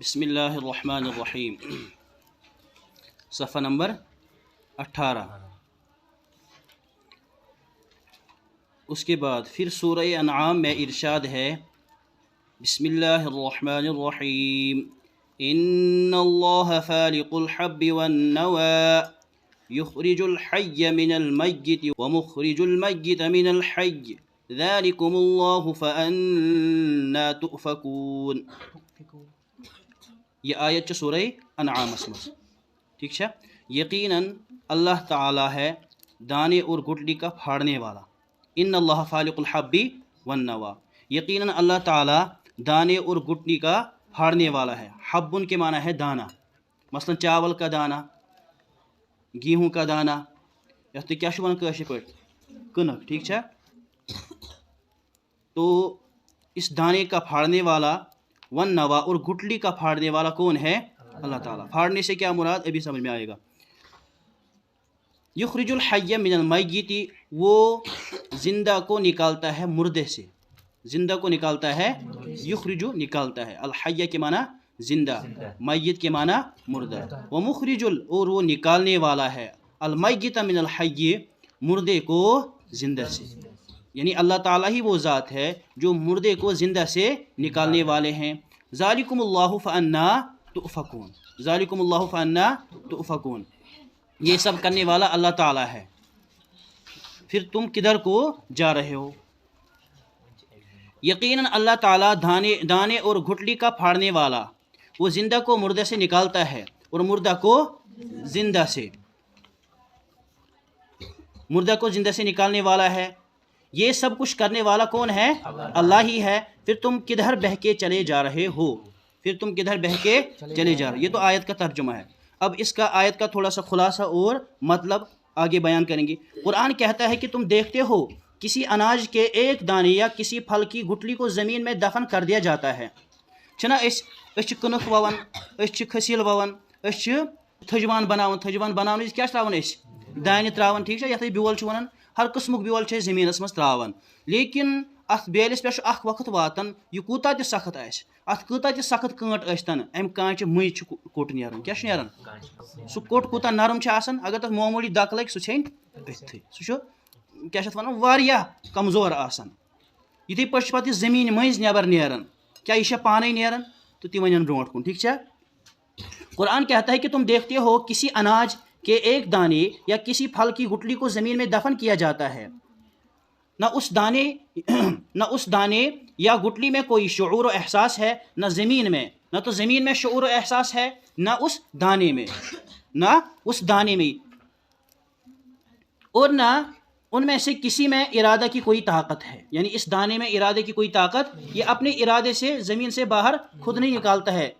بسم اللہ الرحمن الرحیم، صفحہ نمبر 18۔ اس کے بعد پھر سورہ انعام میں ارشاد ہے، بسم اللہ الرحمن الرحیم، ان اللہ فالق الحب والنوى یخرج الحی من المیت ومخرج المیت من الحی ذالکم اللہ فأنا تؤفکون۔ یہ آیت سورہ انعام مز ٹھیک ہے۔ یقیناً اللہ تعالیٰ ہے دانے اور گٹلی کا پھاڑنے والا۔ ان اللہ فالق الحب والنوى، یقیناً اللہ تعالیٰ دانے اور گٹلی کا پھاڑنے والا ہے۔ حبن کے معنی ہے دانہ، مثلا چاول کا دانہ، گیہوں کا دانہ، یتھ کیا ون کاشر پہ کنک، ٹھیک ہے۔ تو اس دانے کا پھاڑنے والا والنوى اور گٹلی کا پھاڑنے والا کون ہے؟ اللہ تعالیٰ۔ پھاڑنے سے کیا مراد ابھی سمجھ میں آئے گا۔ یخرج الحی من المیت، وہ زندہ کو نکالتا ہے مردے سے، زندہ کو نکالتا ہے، یخرج نکالتا ہے، الحی کے معنی زندہ، میت کے معنی مردہ، ومخرج اور وہ نکالنے والا ہے، المیت من الحی مردے کو زندہ سے، یعنی اللہ تعالیٰ ہی وہ ذات ہے جو مردے کو زندہ سے نکالنے والے ہیں۔ ذالکم اللہ فأنا تؤفکون، ذالکم اللہ فأنا تؤفکون، یہ سب کرنے والا اللہ تعالیٰ ہے، پھر تم کدھر کو جا رہے ہو؟ یقیناً اللہ تعالیٰ دانے اور گٹلی کا پھاڑنے والا، وہ زندہ کو مردہ سے نکالتا ہے اور مردہ کو زندہ سے، مردہ کو زندہ سے نکالنے والا ہے۔ یہ سب کچھ کرنے والا کون ہے؟ اللہ ہی ہے۔ پھر تم کدھر بہہ کے چلے جا رہے ہو؟ پھر تم کدھر بہہ کے چلے جا رہے ہو، یہ تو آیت کا ترجمہ ہے۔ اب اس کا آیت کا تھوڑا سا خلاصہ اور مطلب آگے بیان کریں گے۔ قرآن کہتا ہے کہ تم دیکھتے ہو کسی اناج کے ایک دانے یا کسی پھل کی گٹلی کو زمین میں دفن کر دیا جاتا ہے۔ چھنا اس کنک وون، اس کھسیل وون، اس تھجوان بناون، تھجوان بناون کیا تراون اس دانہ تراون، ٹھیک ہے، یتھ بیول چھ ونان، ہر قسمک بیول چھ زمینس مز تراون، لیکن اتھ بیلس پہ اخ وقت واتان یہ کوتا تہ سخت آس، اتھ کوتا تہ سخت کانٹ ٲسۍتن، امہ کانچہ مٔنٛزۍ چھُ کوٚٹ نیران، کیاہ چھُ نیران، سُہ کوٚٹ کوٗتاہ نرم چھُ آسان، اگر تتھ معموٗلی دکہٕ لگہِ سُہ ژھیٚنہِ أتھٕے، سُہ چھُ کیاہ چھِ اتھ ونان واریاہ کمزور آسان۔ یِتھٕے پٲٹھۍ چھُ پتہٕ یہِ زٔمیٖن مٔنٛزۍ نٮ۪بر نیران، کیا یہ چھا پانے نیران، تو تِم ونن برونٛٹھ کُن، ٹھیک چھا۔ قرآن کہتا ہے کہ تم دیکھتے ہو کسی اناج کے ایک دانے یا کسی پھل کی گٹلی کو زمین میں دفن کیا جاتا ہے، نہ اس دانے یا گٹلی میں کوئی شعور و احساس ہے، نہ زمین میں، نہ تو زمین میں شعور و احساس ہے، نہ اس دانے میں، اور نہ ان میں سے کسی میں ارادہ کی کوئی طاقت ہے، یعنی اس دانے میں ارادے کی کوئی طاقت، یہ اپنے ارادے سے زمین سے باہر خود نہیں نکالتا ہے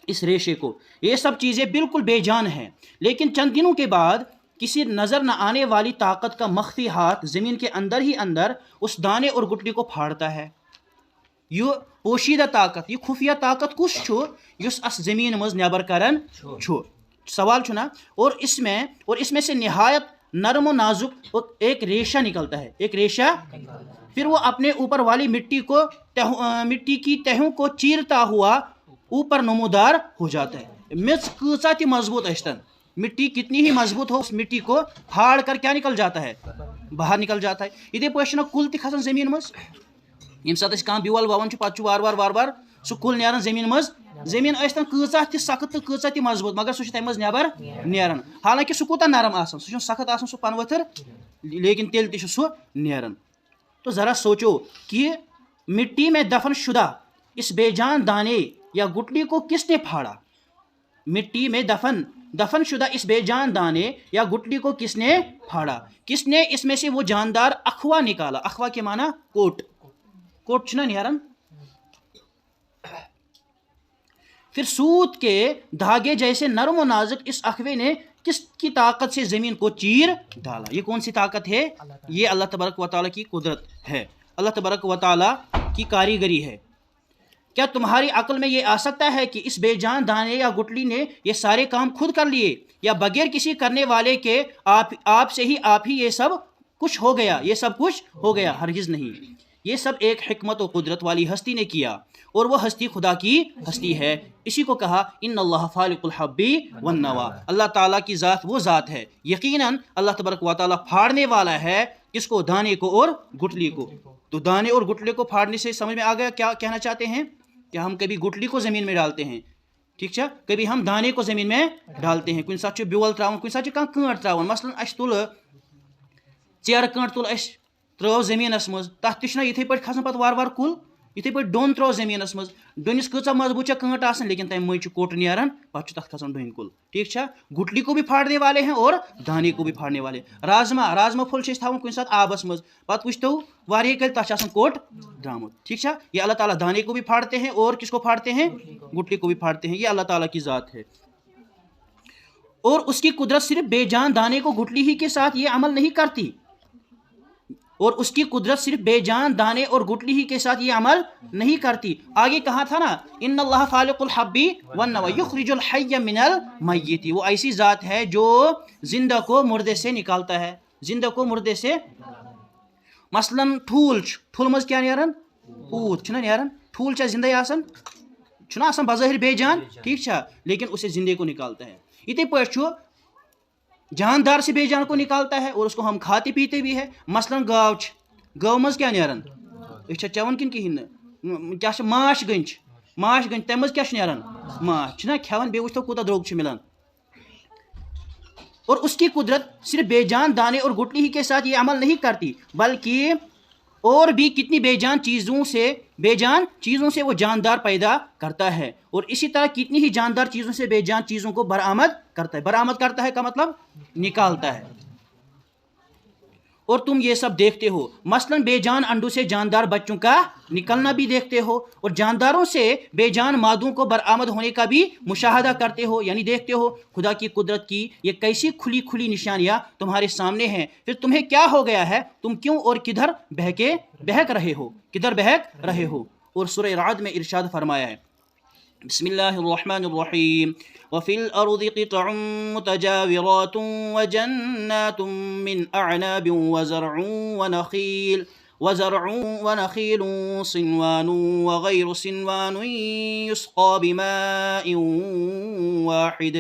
اس ریشے کو۔ یہ سب چیزیں بالکل بے جان ہیں، لیکن چند دنوں کے بعد کسی نظر نہ آنے والی طاقت کا مخفی ہاتھ زمین کے اندر ہی اندر اس دانے اور گٹلی کو پھاڑتا ہے۔ یہ پوشیدہ طاقت، یہ خفیہ طاقت کس چھو یس اس زمین مز نیبر کرن چھو، سوال چھنا، اور اس میں سے نہایت نرم و نازک ایک ریشہ نکلتا ہے، ایک ریشہ، پھر وہ اپنے اوپر والی مٹی کی تہوں کو چیرتا ہوا اوپر نمودار ہو جاتا ہے۔ میژ کۭژاہ تہ مضبوط ٲسۍتن، مٹی کتنی ہی مضبوط ہو، اس مٹی کو پھاڑ کر کیا نکل جاتا ہے، باہر نکل جاتا ہے۔ یتھے پٲٹھۍ چھُنہ کُل تہ کھسان زمین مز، ییٚمہِ ساتہٕ أسۍ کانٛہہ بیول ووان چھِ پتہٕ چھُ وار وار سُہ کُل نیران زمین مز، زمین ٲسۍتن کۭژاہ تہ سخت تہٕ کۭژاہ تہ مضبوط، مگر سُہ چھُ تمہِ منٛز نیبر نیران، حالانکہ سُہ کوٗتاہ نرم آسان، سُہ چھُنہٕ سخت آسان سُہ پنہٕ ؤتھٕر، لیکن تیٚلہِ تہِ چھُ سُہ نیران۔ تو ذرا سوچو کہ مٹی میں دفن شدہ اس بے جان دانے یا گٹلی کو کس نے پھاڑا، مٹی میں دفن شدہ اس بے جان دانے یا گٹلی کو کس نے پھاڑا، کس نے اس میں سے وہ جاندار اخوا نکالا، اخوا کے معنی کوٹ چھنا نیران، پھر سوت کے دھاگے جیسے نرم و نازک اس اخوے نے کس کی طاقت سے زمین کو چیر ڈالا۔ یہ کون سی طاقت ہے؟ یہ اللہ تبارک و تعالیٰ کی قدرت ہے، اللہ تبارک و تعالیٰ کی کاریگری ہے۔ کیا تمہاری عقل میں یہ آ سکتا ہے کہ اس بے جان دانے یا گٹلی نے یہ سارے کام خود کر لیے، یا بغیر کسی کرنے والے کے آپ سے ہی یہ سب کچھ ہو گیا؟ ہرگز نہیں۔ یہ سب ایک حکمت و قدرت والی ہستی نے کیا اور وہ ہستی خدا کی ہستی ہے. اسی کو کہا ان اللہ فالق الحبی والنوا. اللہ تعالیٰ کی ذات وہ ذات ہے یقیناً اللہ تبارک و تعالیٰ پھاڑنے والا ہے کس کو؟ دانے کو اور گٹلی کو. تو دانے اور گٹلی کو پھاڑنے سے سمجھ میں آ گیا کیا کہنا چاہتے ہیں؟ کہ ہم کبھی گٹلی کو زمین میں ڈالتے ہیں ٹھیک ہے، کبھی ہم دانے کو زمین میں ڈالتے ہیں. کن سات بیول تراون، کن سات کانٛہہ کٲنٛٹ تراون. مثلاً اَسہِ تُل ژیرٕ کٲنٛٹ تُل اَسہِ ترٛٲو زٔمیٖنَس منٛز، تَتھ تہِ چھُنہ یِتھَے پٲٹھۍ کھسان پَتہٕ وارٕ وارٕ کُل. یِتھَے پٲٹھۍ ڈوٚن ترٛوو زٔمیٖنَس منٛز، ڈوٚنِس کۭژاہ مضبوٗط چھےٚ کٲنٛٹ آسان لیکن تَمہِ مٔنٛزۍ چھُ کوٚٹ نیران، پَتہٕ چھُ تَتھ کھسان ڈوٚنۍ کُل. ٹھیٖک چھا؟ گُٹلی کو بھی پھاڑنے والے ہیں اور دانے کو بھی پھاڑنے والے. رازما پھوٚل چھِ أسۍ تھاوان کُنہِ ساتہٕ آبَس منٛز، پَتہٕ وٕچھتو واریاہ کٲلۍ تَتھ چھُ آسان کوٚٹ درٛامُت. ٹھیٖک چھا؟ یہ اللہ تعالیٰ دانے کو بھی پھاڑتے ہیں اور کس کو پھاڑتے ہیں؟ گٹلی کو بھی پھاڑتے ہیں. یہ اللہ تعالیٰ کی ذات ہے. اور اس کی قدرت صرف بے جان دانے کو گٹلی ہی کے ساتھ یہ عمل نہیں کرتی، اور اس کی قدرت صرف بے جان دانے اور گٹلی ہی کے ساتھ یہ عمل نہیں کرتی. آگے کہا تھا نا ان اللہ فالق الحبی والنوی یخرج الحی من المیت. وہ ایسی ذات ہے جو زندہ کو مردے سے نکالتا ہے، زندہ کو مردے سے. مثلاً ٹھول ٹھول مز کیا نیران؟ پوت چھُنہ نیران. ٹھول چھا زندے آسان؟ چھُنہ آسان بظاہر بے جان ٹھیک چھا، لیکن اسے زندے کو نکالتا ہے. یتھے پٲٹھۍ چھُ جاندار سے بے جان کو نکالتا ہے اور اس کو ہم کھاتے پیتے بھی ہے. مثلاً گاو گاو مز کیا نیران؟ أسۍ چھا چٮ۪وان کِنہٕ کِہیٖنۍ نہٕ؟ کیٛاہ چھِ ماچھ گٔنٛج تَمہِ منٛز کیٛاہ چھُ نیران؟ ماچھ چھُنہ کھٮ۪وان. بیٚیہِ وٕچھتو کوٗتاہ درٛوگ چھُ مِلان. اور اس کی قدرت صرف بے جان دانے اور گٹلی ہی کے ساتھ یہ عمل نہیں کرتی، بلکہ اور بھی کتنی بے جان چیزوں سے وہ جاندار پیدا کرتا ہے، اور اسی طرح کتنی ہی جاندار چیزوں سے بے جان چیزوں کو برآمد کرتا ہے. برآمد کرتا ہے کا مطلب نکالتا ہے. اور تم یہ سب دیکھتے ہو. مثلاً بے جان انڈوں سے جاندار بچوں کا نکلنا بھی دیکھتے ہو، اور جانداروں سے بے جان مادوں کو برآمد ہونے کا بھی مشاہدہ کرتے ہو، یعنی دیکھتے ہو. خدا کی قدرت کی یہ کیسی کھلی نشانیاں تمہارے سامنے ہیں. پھر تمہیں کیا ہو گیا ہے؟ تم کیوں اور کدھر بہک رہے ہو؟ اور سورہ رعد میں ارشاد فرمایا ہے بسم اللہ الرحمن الرحیم وفی الارض قطع متجاورات وجنات من اعناب وزرع ونخيل صنوان وغير صنوان يسقى بماء واحد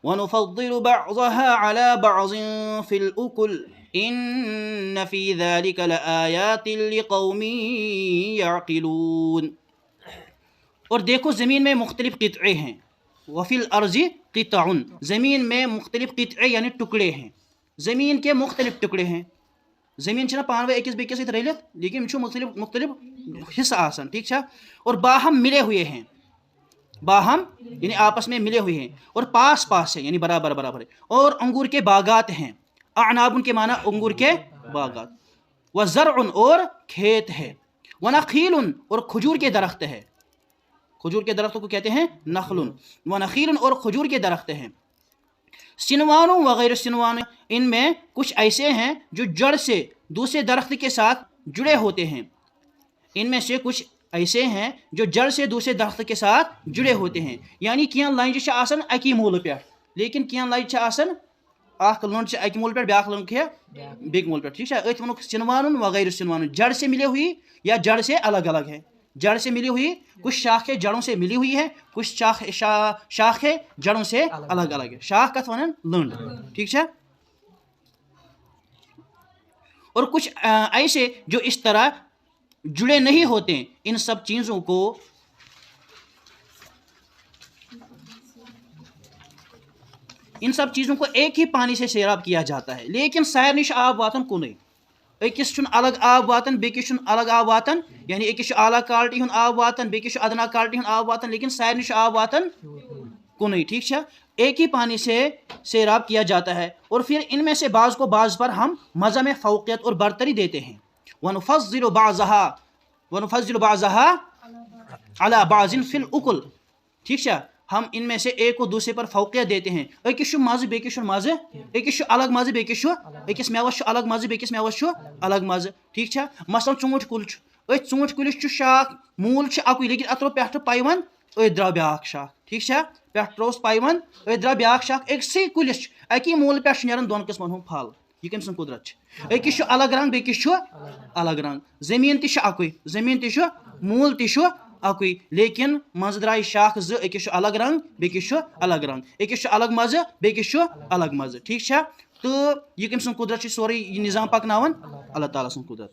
ونفضل بعضها على بعض في الأكل إن في ذلك لآيات لقوم يعقلون. اور دیکھو زمین میں مختلف قطعے ہیں. وفی الارض قطع، زمین میں مختلف قطعے یعنی ٹکڑے ہیں. زمین کے مختلف ٹکڑے ہیں. زمین چھنا پانوے أکس بیٚکِس سۭتۍ رٔلِتھ لیکن چھُ مختلف حصہ آسان ٹھیک چھا، اور باہم ملے ہوئے ہیں. باہم یعنی آپس میں ملے ہوئے ہیں اور پاس ہیں یعنی برابر ہے. اور انگور کے باغات ہیں. اعناب کے معنی انگور کے باغات. وزرع اور کھیت ہے. ونخیل اور کھجور کے درخت ہے. کھجور کے درختوں کو کہتے ہیں نخل. ونخیل اور کھجور کے درخت ہیں. سنوان وغیر سنوان، ان میں کچھ ایسے ہیں جو جڑ سے دوسرے درخت کے ساتھ جڑے ہوتے ہیں. ان میں سے کچھ ایسے ہیں جو جڑ سے دوسرے درخت کے ساتھ جڑے ہوتے ہیں. یعنی کینٛہہ لنجہِ چھِ آسان اکی مولہٕ پٮ۪ٹھ، لیکن کینٛہہ لنجہِ چھِ آسان اکھ لنٛڈ چھِ اکہِ مولہٕ پٮ۪ٹھ بیٛاکھ لنٛڈ کھے بیٚکہِ مولہٕ پٮ۪ٹھ. ٹھیک چھا؟ أتھۍ ووٚنُکھ سنوان وغیر سنوان، جڑ سے ملے ہوئی یا جڑ سے الگ ہے. جڑ سے ملی ہوئی، کچھ شاخیں جڑوں سے ملی ہوئی ہے، کچھ شاخیں جڑوں سے الگ ہے. شاخ کتھ ونان؟ لنڈ. ٹھیک چھا؟ اور کچھ ایسے جو اس طرح جڑے نہیں ہوتے. ان سب چیزوں کو ایک ہی پانی سے سیراب کیا جاتا ہے، لیکن سارنٕے نش آب واتان کُنُے. أکِس چھُنہٕ الگ آب واتان، بیٚکِس چھُنہٕ الگ آب واتان، یعنی أکِس چھُ اعلیٰ کوالٹی ہُنٛد آب واتان، بیٚکِس چھُ ادنا کوالٹی ہُنٛد آب واتان، لیکن سارنٕے چھُ آب واتان کُنُے. ٹھیک چھا؟ ایک ہی پانی سے سیراب کیا جاتا ہے. اور پھر ان میں سے بعض کو بعض پر ہم مزہ میں فوقیت اور برتری دیتے ہیں. ونفضل بعضها على بعض في الأكل. ٹھیک چھا؟ ہم ان میں سے ایک کو دوسرے پر فوقیت دیتے ہیں. أکِس چھُ مزٕ بیٚکِس چھُنہٕ مزٕ، أکِس چھُ الگ مزٕ بیٚکِس چھُ، أکِس میوَس چھُ الگ مزٕ بیٚکِس میوَس چھُ الگ مزٕ. ٹھیک چھا؟ مثلاً ژوٗنٛٹھۍ کُل چھُ، أتھۍ ژوٗنٛٹھۍ کُلِس چھُ شاخ، موٗل چھُ اکُے لیکن اتھ ترٛوو پٮ۪ٹھٕ پیوند، أتھۍ درٛاو بیٛاکھ شاخ. ٹھیک چھا؟ پٮ۪ٹھٕ ترٛووُس پیوند، أتھۍ درٛاو بیٛاکھ شاخ. أکسٕے کُلِس چھُ اکی موٗلہٕ پٮ۪ٹھ چھُ نیران دۄن قٕسمن ہُنٛد پھل. یہ کم سن قدرت أکس الگ رنگ بیکس الگ رنگ زمین تہ اکوے زمین تہ مول تہ اکوے لیکن مز درائے شاخ زٕ أکس الگ رنگ بیکس الگ رنگ أکس الگ مزٕ بیکس الگ مزٕ ٹھیک چھا تو یہ کم سن قدرت سورے یہ نظام پکناون اللہ تعالیٰ سن قدرت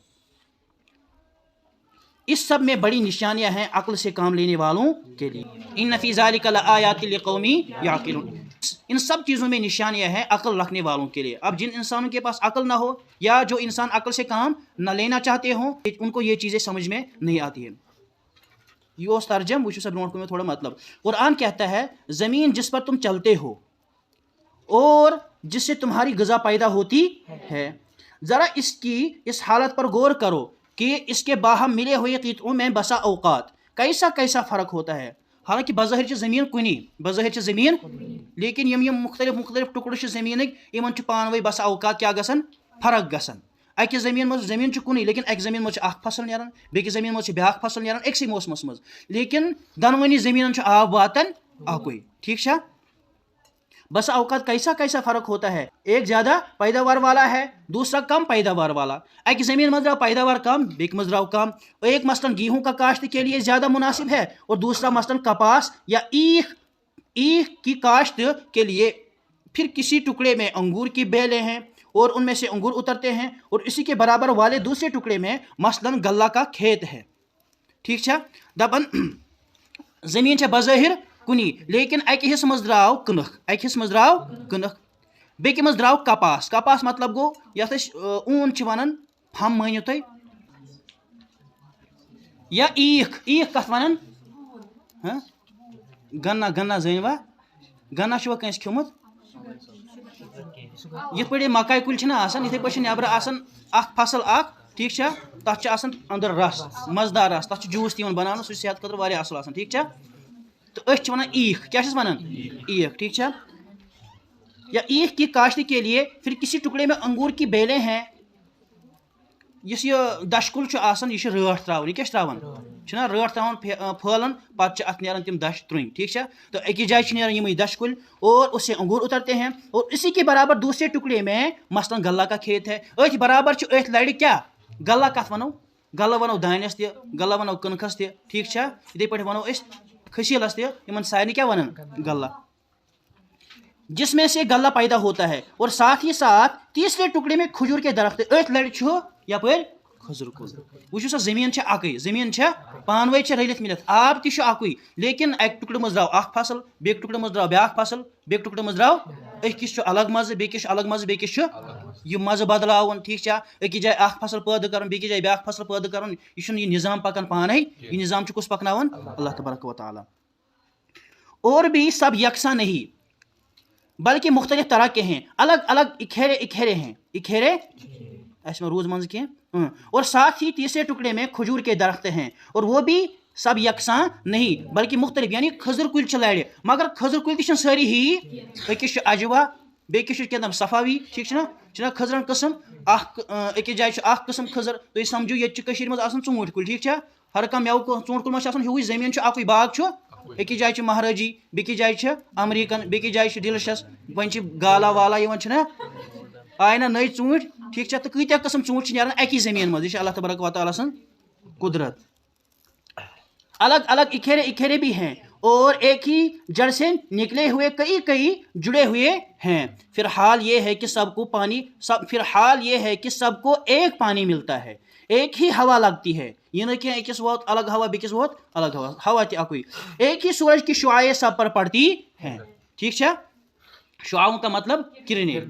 اس سب میں بڑی نشانیاں ہیں عقل سے کام لینے والوں کے لیے ان فی ذلک لآیات لقوم یعقلون ان سب چیزوں میں نشانیاں ہیں عقل رکھنے والوں کے لیے اب جن انسانوں کے پاس عقل نہ ہو یا جو انسان عقل سے کام نہ لینا چاہتے ہوں ان کو یہ چیزیں سمجھ میں نہیں آتی ہیں یہ ترجم وہ سب نوٹ کو میں تھوڑا مطلب قرآن کہتا ہے زمین جس پر تم چلتے ہو اور جس سے تمہاری غذا پیدا ہوتی ہے ذرا اس حالت پر غور کرو کہ اس کے باہم ملے ہوئے قطعوں میں بسا اوقات کیسا فرق ہوتا ہے حالانکہ بظاہر زمین کنی بظاہر زمین لیکن یم مختلف ٹکڑ زمین ان پانوی بسا اوقات کیا گژھن فرق گژھن اکہ زمین کنی لیکن اک زمین مجھ اخ فصل نیران بیکس زمین مجھ بیاکھ فصل نیران اکسی موسمس مز لیکن دونونی زمین آب واتن اکوئی ٹھیک چھا بس اوقات کیسا فرق ہوتا ہے ایک زیادہ پیداوار والا ہے دوسرا کم پیداوار والا ایک زمین مز پیداوار کم بیک مز کم ایک مثلاً گیہوں کا کاشت کے لیے زیادہ مناسب ہے اور دوسرا مثلاً کپاس یا ایکھ کی کاشت کے لیے پھر کسی ٹکڑے میں انگور کی بیلیں ہیں اور ان میں سے انگور اترتے ہیں اور اسی کے برابر والے دوسرے ٹکڑے میں مثلاً غلہ کا کھیت ہے ٹھیک چھا دپن زمین چھا بظاہر کنی لیکن اکہ حصہ مز درٛاو کٕنک بیٚکہِ مز درٛاو کپاس مطلب گو یتھ اون چھ ونان پھم مٲنِو تُہۍ یا ایکھ کتھ ونان گنا زٲنوا گنا چھوا کٲنٛسہِ کھیوٚمُت یِتھ پٲٹھۍ مکاے کُلۍ چھِنہ آسان یِتھے پٲٹھۍ چھِ نیبرٕ آسان اکھ فصل اکھ ٹھیک چھا تتھ چھِ آسان أنٛدرٕ رس مزٕدار رس تتھ چھُ جوٗس تہِ یِوان بناونہٕ سُہ چھُ صحت خٲطرٕ واریاہ اصل آسان ٹھیک چھا تو أسۍ چھِ ونان ایکھ کیا چھِس ونان ایکھ ٹھیک چھا یا ایکھ کی کاشت کے لیے پھر کسی ٹکڑے میں انگور کی بیلیں ہیں یس یہ دچھ کُل چھُ آسان یہ چھُ رٲٹھ تراوان یہ کیا تراوان چھُنہ رٲٹھ تراوان پھٲلان پتہٕ چھِ اتھ نیران تِم دچھ ترٛنۍ ٹھیک چھا تو أکِس جایہِ چھِ نیران یِمٕے دچھ کُلۍ اور اس سے انگور اترتے ہیں اور اسی کے برابر دوسرے ٹکڑے میں مثلاً غلہ کا کھیت ہے أتھۍ برابر چھُ أتھۍ لڑِ کیا غلہ کتھ ونو غلہ ونو دانس تہِ غلہ ونو کٕنکس تہِ ٹھیک چھا یِتھے پٲٹھۍ ونو أسۍ کھسیلس تہِ یِمن سارنٕے کیا ونان غلہ جس میں سے غلہ پیدا ہوتا ہے اور ساتھ ہی ساتھ تیسرے ٹکڑے میں کھجور کے درخت أتھۍ لڑِ چھُ یپٲرۍ کھجر کُل وٕچھو سا زمین چھِ اکٕے زمین چھا پانوے چھِ رٔلِتھ مِلِتھ آب تہِ چھُ اکُے لیکن اکہِ ٹُکڑٕ منٛز درٛاو اکھ فصل بیٚکہِ ٹُکڑٕ منٛز درٛاو بیاکھ فصل بیٚکہِ ٹُکڑٕ منٛز درٛاو أکِس چھُ الگ مزٕ بیٚکِس چھُ الگ مزٕ بیٚکِس چھُ یہِ مزٕ بدلاوُن ٹھیک چھا أکِس جایہِ اکھ فصل پٲدٕ کرُن بیٚکِس جایہِ بیاکھ فصل پٲدٕ کرُن یہِ چھُنہٕ یہِ نظام پکان پانے یہ نظام چھُ کُس پکناوان اللہ تبارک و تعالیٰ اور بھی سب یکساں نہیں بلکہ مختلف طرح کے ہیں الگ الگ اکھیرے ہیں اکھیرے ایسے میں روز منز کے اور ساتھ ہی تیسرے ٹکڑے میں کھجور کے درخت ہیں اور وہ بھی سب یکساں نہیں بلکہ مختلف یعنی کھزر کُلۍ چھِ لڑِ مگر کھزر کُلۍ تہِ چھِنہٕ سٲری ہی أکِس چھُ اجوا بیٚکِس چھُ کیٛاہ تام صفاوی ٹھیک چھُنہ کھزرن قٕسم اکھ أکِس جایہِ چھُ اکھ قٕسم کھزر تُہۍ سمجھو ییٚتہِ چھِ کٔشیٖرِ منٛز آسان ژوٗنٛٹھۍ کُلۍ ٹھیک چھا ہر کانٛہہ مٮ۪وٕ ژوٗنٛٹھۍ کُل ما چھُ آسان ہیوٗوٕے زٔمیٖن چھُ اکُے باغ چھُ أکِس جایہِ چھُ مہرٲجی بیٚکِس جایہِ چھِ امریکن بیٚکِس جایہِ چھِ ڈیلشس وۄنۍ چھِ گالا والا یِوان چھِنہ آیہِ نہ نٔے ژوٗنٛٹھۍ ٹھیک چھا تہٕ کۭتیاہ قٕسم ژوٗنٛٹھۍ چھِ نیران اکی زٔمیٖن منٛز یہِ چھِ اللہ تبارک و تعالیٰ سٕنٛز قدرت الگ الگ اکھیرے بھی ہیں اور ایک ہی جڑ سے نکلے ہوئے کئی جڑے ہوئے ہیں پھر حال یہ ہے کہ سب کو ایک پانی ملتا ہے ایک ہی ہوا لگتی ہے یہ نہ کہ أکِس ووت الگ ہوا بیٚکِس ووت الگ ہوا تہِ اکُے ایک ہی سورج کی شعاعیں سب پر پڑتی ہیں ٹھیک چھا شعاعوں کا مطلب کرنیں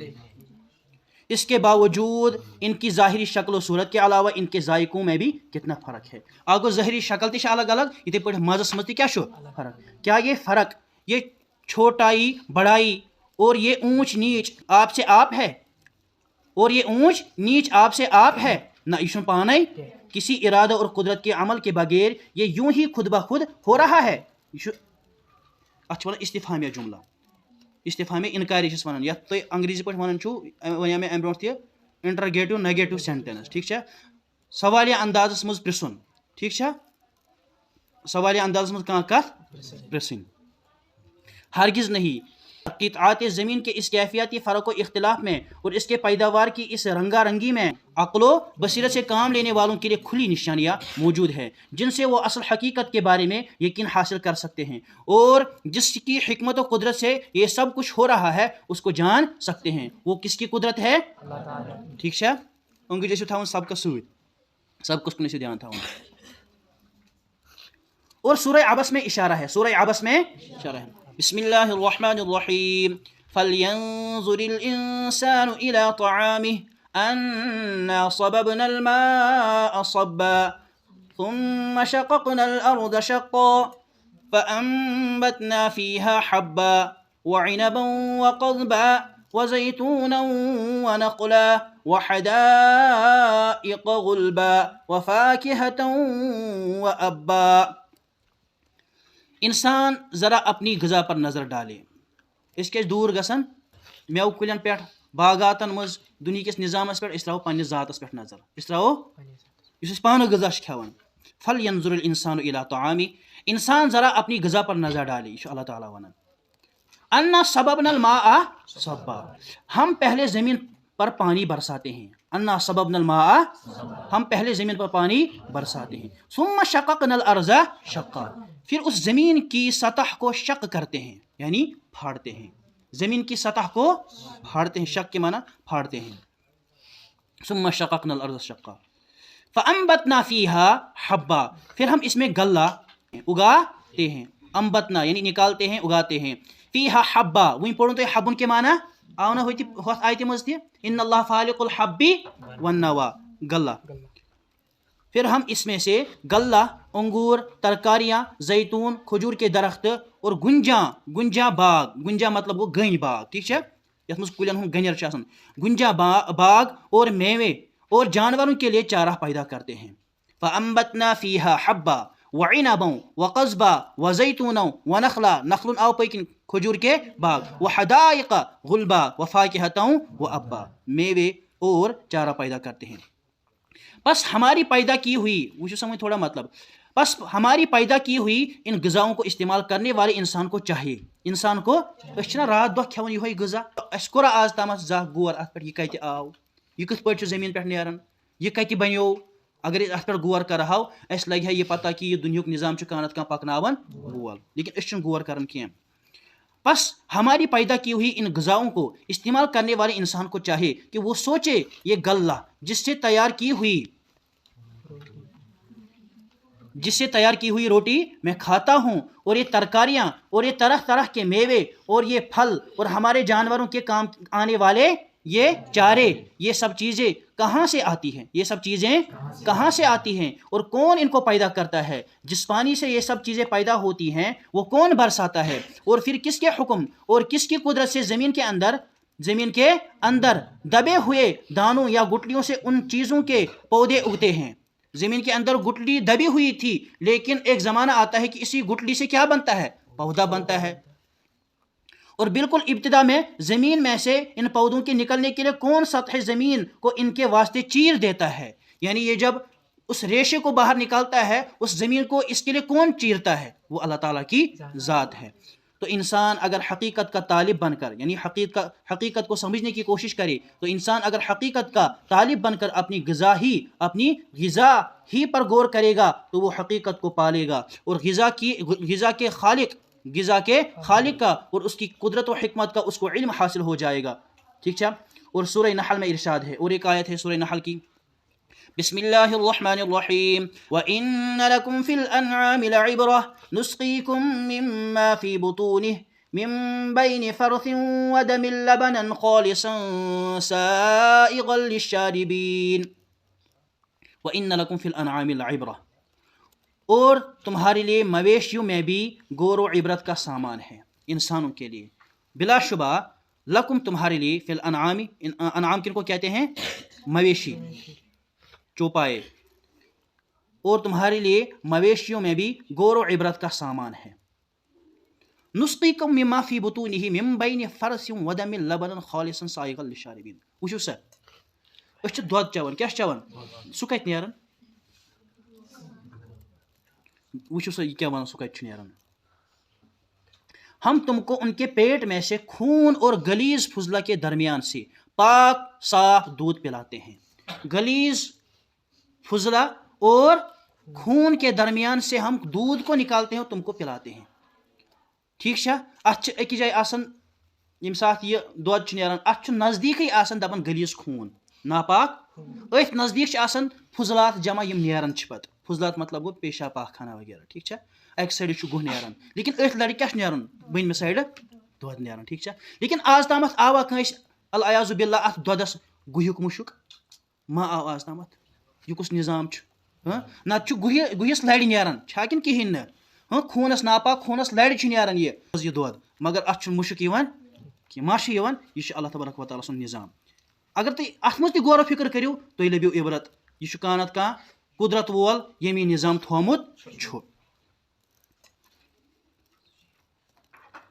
اس کے باوجود ان کی ظاہری شکل و صورت کے علاوہ ان کے ذائقوں میں بھی کتنا فرق ہے اگر ظاہری شکل تہِ چھِ الگ الگ یتھے پٲٹھۍ مزس منٛز تہِ کیٛاہ چھُ فرق کیا یہ فرق یہ چھوٹائی بڑائی اور یہ اونچ نیچ آپ سے آپ ہے اور یہ اونچ نیچ آپ سے آپ ہے نہ یہ چھُنہٕ پانے کسی ارادہ اور قدرت کے عمل کے بغیر یہ یوں ہی خود بخود ہو رہا ہے یہ چھُ اتھ چھِ ونان استفہامیہ جملہ استفہامیہ انکاری چھِس ونان یتھ تُہۍ انگریزی پٲٹھۍ ونان چھُو وَنیو مےٚ امہِ برونٛٹھ تہِ انٹرگیٹِو نیگیٹِو سینٹینس ٹھیک چھا سوالیہ اندازس منٛز پرژھُن ٹھیک چھا سوالیہ اندازس منٛز کانٛہہ کتھ پرژھٕنۍ ہرگز نہیں قطعات زمین کے اس کیفیاتی فرق و اختلاف میں اور اس کے پیداوار کی اس رنگا رنگی میں عقل و بصیرت سے کام لینے والوں کے لیے کھلی نشانیاں موجود ہیں جن سے وہ اصل حقیقت کے بارے میں یقین حاصل کر سکتے ہیں اور جس کی حکمت و قدرت سے یہ سب کچھ ہو رہا ہے اس کو جان سکتے ہیں. وہ کس کی قدرت ہے؟ ٹھیک ہے. ان کی جیسے تھا سب کا سب کچھ سے دھیان تھا. اور سورہ عبس میں اشارہ ہے. سورہ عبس میں اشارہ ہے. بسم اللہ الرحمن الرحیم. فَلْيَنظُرِ الْإِنسَانُ إِلَىٰ طَعَامِهِ أَنَّا صَبَبْنَا الْمَاءَ صَبًّا ثُمَّ شَقَقْنَا الْأَرْضَ شَقًّا فَأَنبَتْنَا فِيهَا حَبًّا وَعِنَبًا وَقَضْبًا وَزَيْتُونًا وَنَخْلًا وَحَدَائِقَ غُلْبًا وَفَاكِهَةً وَأَبًّا. انسان ذرا اپنی غذا پر نظر ڈالے. اس کے دور گژھن میو کلین پہ باغاتن مز دنیا کس نظامس پہ اس ترو پنس ذاتس پہ نظر. اس ترو اس پانہ غذا کھیان. فَلْيَنظُرِ الْإِنسَانُ إِلَىٰ طَعَامِهِ. انسان ذرا اپنی غذا پر نظر ڈالے. یہ اللہ تعالیٰ ونان اَنَّا صَبَبْنَا الْمَاءَ صَبًّا. ہم پہلے زمین پر پانی برساتے ہیں. اَنَّا صَبَبْنَا الْمَاءَ. ہم پہلے زمین پر پانی برساتے ہیں. ثُمَّ شَقَقْنَا الْأَرْضَ شَقًّا. پھر اس زمین کی سطح کو شق کرتے ہیں یعنی پھاڑتے ہیں. زمین کی سطح کو پھاڑتے ہیں. شق کے معنی پھاڑتے ہیں. ثُمَّ شَقَقْنَا الْأَرْضَ شَقًّا فَأَنبَتْنَا فِيهَا حَبًّا. پھر ہم اس میں غلہ اگاتے ہیں. انبتنا یعنی نکالتے ہیں اگاتے ہیں. فِيهَا حَبًّا. وہیں پڑھوں تو حبن کے معنی آنا ہوتی آیت مزدی ان اللہ فالق الحب والنوا غلہ. پھر ہم اس میں سے غلہ انگور ترکاریاں زیتون کھجور کے درخت اور گنجا باغ. گنجا مطلب وہ گنج باغ. ٹھیک ہے. یس مز کلین ہوں گنجر آسان. گنجا باغ اور میوے اور جانوروں کے لیے چارہ پیدا کرتے ہیں. فَأَنبَتْنَا فِيهَا حَبًّا وَعِنَبًا وَقَضْبًا وَزَيْتُونًا وَنَخْلًا. نخل آو پکن کھجور کے باغ. وَحَدَائِقَ غُلْبًا وَفَاكِهَةً وَأَبًّا. میوے اور چارہ پیدا کرتے ہیں. بس ہماری پیدا کی ہوئی وہ سمجھ تھوڑا مطلب بس ہماری پیدا کی ہوئی ان غذاؤں کو استعمال کرنے والے انسان کو چاہیے. انسان کو نا رات دہ کھیون یہ غذا. اس کورا آز تامت زہ غور ات پہ یہ کت آو یہ کت پہ زمین پہ نیران یہ کت بنیو. اگر ات پہ غور کرہو اس لگہ یہ پتہ کہ یہ دنیا نظام کانت کان پکناون وول لیکن اس غور کران کی. بس ہماری پیدا کی ہوئی ان غذاؤں کو استعمال کرنے والے انسان کو چاہیے کہ وہ سوچے یہ غلہ جس سے تیار کی ہوئی روٹی میں کھاتا ہوں اور یہ ترکاریاں اور یہ طرح طرح کے میوے اور یہ پھل اور ہمارے جانوروں کے کام آنے والے یہ چارے یہ سب چیزیں کہاں سے آتی ہیں. یہ سب چیزیں کہاں سے آتی ہیں اور کون ان کو پیدا کرتا ہے. جس پانی سے یہ سب چیزیں پیدا ہوتی ہیں وہ کون برساتا ہے اور پھر کس کے حکم اور کس کی قدرت سے زمین کے اندر دبے ہوئے دانوں یا گٹلیوں سے ان چیزوں کے پودے اگتے ہیں. زمین کے اندر گٹلی دبی ہوئی تھی لیکن ایک زمانہ آتا ہے کہ اسی گٹلی سے کیا بنتا ہے؟ پودا بنتا ہے. اور بالکل ابتدا میں زمین میں سے ان پودوں کے نکلنے کے لیے کون سطح زمین کو ان کے واسطے چیر دیتا ہے. یعنی یہ جب اس ریشے کو باہر نکالتا ہے اس زمین کو اس کے لیے کون چیرتا ہے؟ وہ اللہ تعالیٰ کی ذات ہے. تو انسان اگر حقیقت کا طالب بن کر یعنی حقیقت کو سمجھنے کی کوشش کرے تو انسان اگر حقیقت کا طالب بن کر اپنی غذا ہی پر غور کرے گا تو وہ حقیقت کو پالے گا اور غذا کے خالق کا اور اس کی قدرت و حکمت کا اس کو علم حاصل ہو جائے گا. ٹھیک ہے. اور سورہ نحل میں ارشاد ہے اور ایک آیت ہے سورہ نحل کی بسم اللہ الرحمن الرحیم وَإِنَّ لَكُمْ فِي الْأَنْعَامِ لَعِبْرَةً نُسْقِيكُم مِّمَّا فِي بُطُونِهِ مِن بَيْنِ فَرْثٍ وَدَمٍ لَبَنًا خَالِصًا سَائِغًا لِلشَّارِبِينَ وَإِنَّ لَكُمْ فِي الْأَنْعَامِ لَعِبْرَةً. اور تمہارے لیے مویشیوں میں بھی غور و عبرت کا سامان ہے. انسانوں کے لیے بلا شبہ لکم تمہارے لیے فی الانعام. انعام کن کو کہتے ہیں؟ مویشی چوپائے. اور تمہارے لیے مویشیوں میں بھی غور و عبرت کا سامان ہے. نسقیکم مما فی بطونہ من بین فرث ودم لبنا خالصا سائغا للشاربین. وچھو سا اس چھ دود چوان کیا چوان سو کت نیران وچھو سا یہ کیا ون سو کت چھ نیران ہم تم کو ان کے پیٹ میں سے خون اور گلیز فضلہ کے درمیان سے پاک صاف دودھ پلاتے ہیں. گلیز فضلہ اور خون کے درمیان سے ہم دودھ کو نکالتے ہیں اور تم کو پلاتے ہیں. ٹھیک چھا اتھ اکی جائے آسان یم سات یہ دود نیران اتھ نزدیکی آسان دپان گلیز خون ناپاک ات نزدیک آسان فضلات جمع یم نیران پت فضلات مطلب گو پیشاب پاخانہ وغیرہ. ٹھیک چھا اکہ سائڈ گہ نیران لیکن ات لڑ کیا نیران بنمہ سائڈ دود نیران. ٹھیک چھا لیکن آز تامت آوا کنس العیاذ باللہ ات دودس گہیک مشک ما آو آز تامت یہ کس نظام نت گہس لڑ نیران چھا کن کہین نا خونس ناپاک خونس لڑ نیران یہ دود مگر ات مشک کہ ماشی یہ اللہ تبارک و تعالیٰ سن نظام. اگر تھی ات مز تہ غور و فکر کرو تھی لبیو عبرت یہ کانت کان قدرت وول یم یہ نظام تھومت چھو.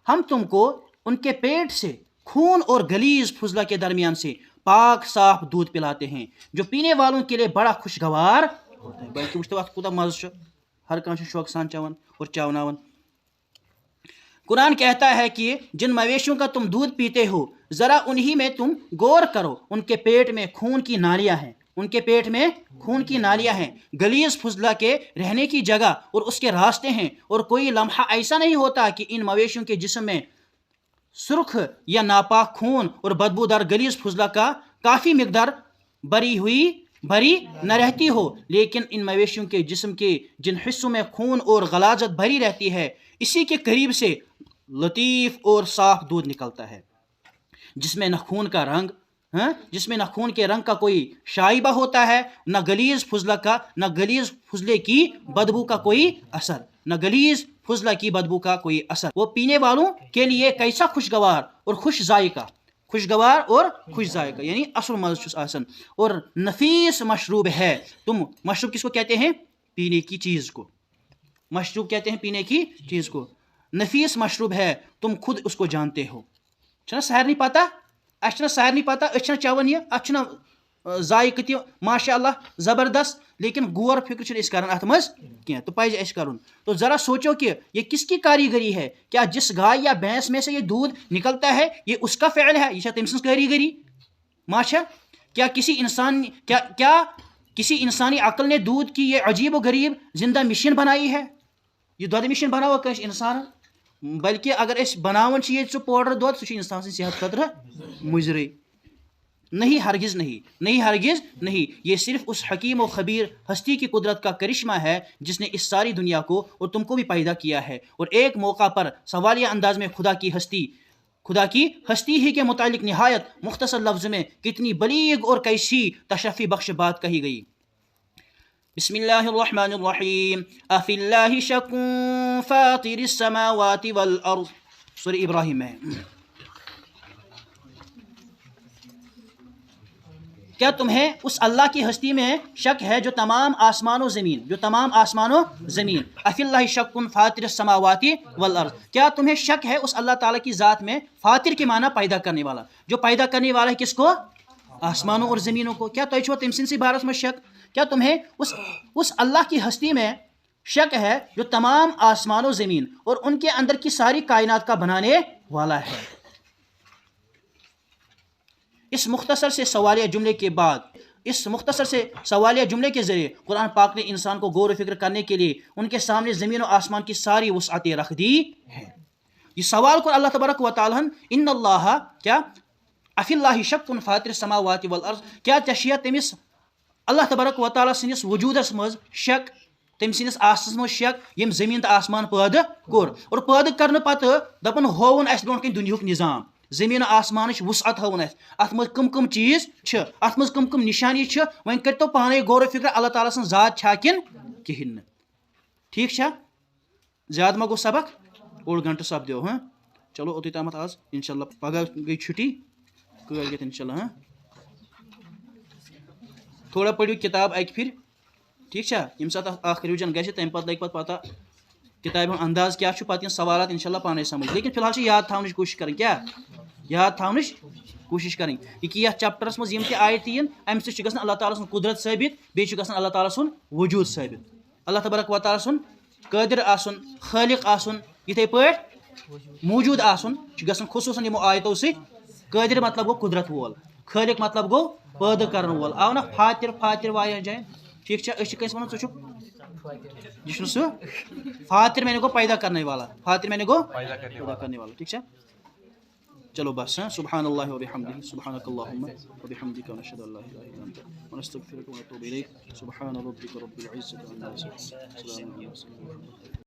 ہم تم کو ان کے پیٹ سے خون اور گلیز فضلہ کے درمیان سے پاک صاف دودھ پلاتے ہیں جو پینے والوں کے لیے بڑا خوشگوار ہوتا ہے. بلکہ وچھو ات کوتا مزہ ہر کان شوق سان چون اور چاوناون. قرآن کہتا ہے کہ جن مویشیوں کا تم دودھ پیتے ہو ذرا انہی میں تم غور کرو ان کے پیٹ میں خون کی نالیاں ہیں. ان کے پیٹ میں خون کی نالیاں ہیں گلیز فضلہ کے رہنے کی جگہ اور اس کے راستے ہیں اور کوئی لمحہ ایسا نہیں ہوتا کہ ان مویشیوں کے جسم میں سرخ یا ناپاک خون اور بدبودار گلیز فضلہ کا کافی مقدار بری نہ رہتی ہو. لیکن ان مویشیوں کے جسم کے جن حصوں میں خون اور غلاظت بھری رہتی ہے اسی کے قریب سے لطیف اور صاف دودھ نکلتا ہے جس میں نہ خون کا رنگ جس میں نہ خون کے رنگ کا کوئی شائبہ ہوتا ہے نہ گلیز فضلے کی بدبو کا کوئی اثر وہ پینے والوں کے لیے کیسا خوشگوار اور خوش ذائقہ یعنی اصل مزہ آسن اور نفیس مشروب ہے. تم مشروب کس کو کہتے ہیں؟ پینے کی چیز کو مشروب کہتے ہیں. پینے کی چیز کو نفیس مشروب ہے تم خود اس کو جانتے ہو. چھنا سیر نہیں پاتا اچھنا سیر نہیں پاتا اچھنا چون یہ اچھنا ذائقہ تہ ماشاء اللہ زبردست لیکن غور فکر اس کران ات مز کی تو پزِ اس کرن. تو ذرا سوچو کہ یہ کس کی کاریگری ہے. کیا جس گائے یا بھینس میں سے یہ دودھ نکلتا ہے یہ اس کا فعل ہے یہ تم سن کاریگری ماشا کیا کسی انسانی عقل نے دودھ کی یہ عجیب و غریب زندہ مشین بنائی ہے. یہ دود مشین بناو کس انسان بلکہ اگر اس بناون یہ سہ پاؤڈر دود سہ انسان سن صحت خطرہ مضر نہیں ہرگز نہیں. یہ صرف اس حکیم و خبیر ہستی کی قدرت کا کرشمہ ہے جس نے اس ساری دنیا کو اور تم کو بھی پیدا کیا ہے اور ایک موقع پر سوالیہ انداز میں خدا کی ہستی ہی کے متعلق نہایت مختصر لفظ میں کتنی بلیغ اور کیسی تشفی بخش بات کہی گئی. بسم اللہ الرحمن الرحیم افی اللہ شک فاطر السماوات والارض سورہ ابراہیم میں. کیا تمہیں اس اللہ کی ہستی میں شک ہے جو تمام آسمان و زمین افی اللہ شک فاطر السماوات والارض کیا تمہیں شک ہے اس اللہ تعالیٰ کی ذات میں. فاطر کے معنی پیدا کرنے والا جو پیدا کرنے والا ہے کس کو؟ آسمانوں اور زمینوں کو. کیا تم تم سن سی بارس میں شک کیا تمہیں اس اللہ کی ہستی میں شک ہے جو تمام آسمان و زمین اور ان کے اندر کی ساری کائنات کا بنانے والا ہے. اس مختصر سے سوالیہ جملے کے ذریعے قرآن پاک نے انسان کو غور و فکر کرنے کے لیے ان کے سامنے زمین و آسمان کی ساری وسعتیں رکھ دی ہے. یہ سوال کو اللہ تبارک و تعالیٰ ان اللہ کیا افی اللہ شک فاطر السماوات والارض کیا چشیا تمس اللہ تبارک و تعالیٰ سنس وجودس مز شک تم سنس آسس مز شک یم زمین تو آسمان پٲدٕ کوٚر اور پٲدٕ کرنے پتہٕ دپن ہوون اس برونٛٹھ کن دنیاہُک نظام زمین آسمانچ وسعت ہون ات مز کم چیز ات مز کم نشانی وۄنۍ کٔرتو پانے غور و فکر اللہ تعالیٰ سن ذات چھا کن کہین نہٕ. ٹھیک چھا زیادٕ ما گوٚو سبق 1 گھنٹہٕ سپدیو چلو اوٚتُے تامتھ آز انشاء اللہ پگہ گٔے چھُٹی کٲلۍ انشاء اللہ تھوڑا پٔرِو کتاب اکہِ پھِرِ ٹھیک چھا ییٚمہِ ساتہٕ اکھ رِوِجن گژھِ تمہِ پتہٕ لگہِ پتہ کتابہِ ہُنٛد انداز کیا چھُ پتہٕ یِن سوالات انشاء اللہ پانے سمجھ لیکن فی الحال چھِ یاد تھاونٕچ کوٗشش کرٕنۍ کیٛاہ یاد تھاونٕچ کوٗشش کرٕنۍ یہِ کہِ یتھ چیپٹرس منٛز یِم تہِ آیتہٕ یِن امہِ سۭتۍ چھُ گژھان اللہ تعالیٰ سُنٛد قدرت ثٲبت بیٚیہِ چھُ گژھان اللہ تعالیٰ سُنٛد وجوٗد ثٲبت اللہ تبارک و تعالیٰ سُنٛد قٲدر آسُن خٲلق آسُن یِتھے پٲٹھۍ موجود آسن گژھن خصوصاً یمو آیتو سی قادر مطلب گو قدرت وول خالق مطلب گو پٲدٕ کرن وول آو نا فاتر واریاہن جاین ٹھیک چھا أسۍ چھِ کٲنٛسہِ ونان ژٕ چھُکھ یہ چھُنہٕ سُہ فاتر میں نے گو پیدا کرنے والا فاتر میں نے گو پیدا کرنے والا ٹھیک چھا چلو بس سبحان اللہ وبحمدہ سبحانک اللہم وبحمدک ونشهد ان لا اله الا انت ونستغفرک ونتوب الیک سبحان ربک رب العزة عما یصفون وسلام علی المرسلین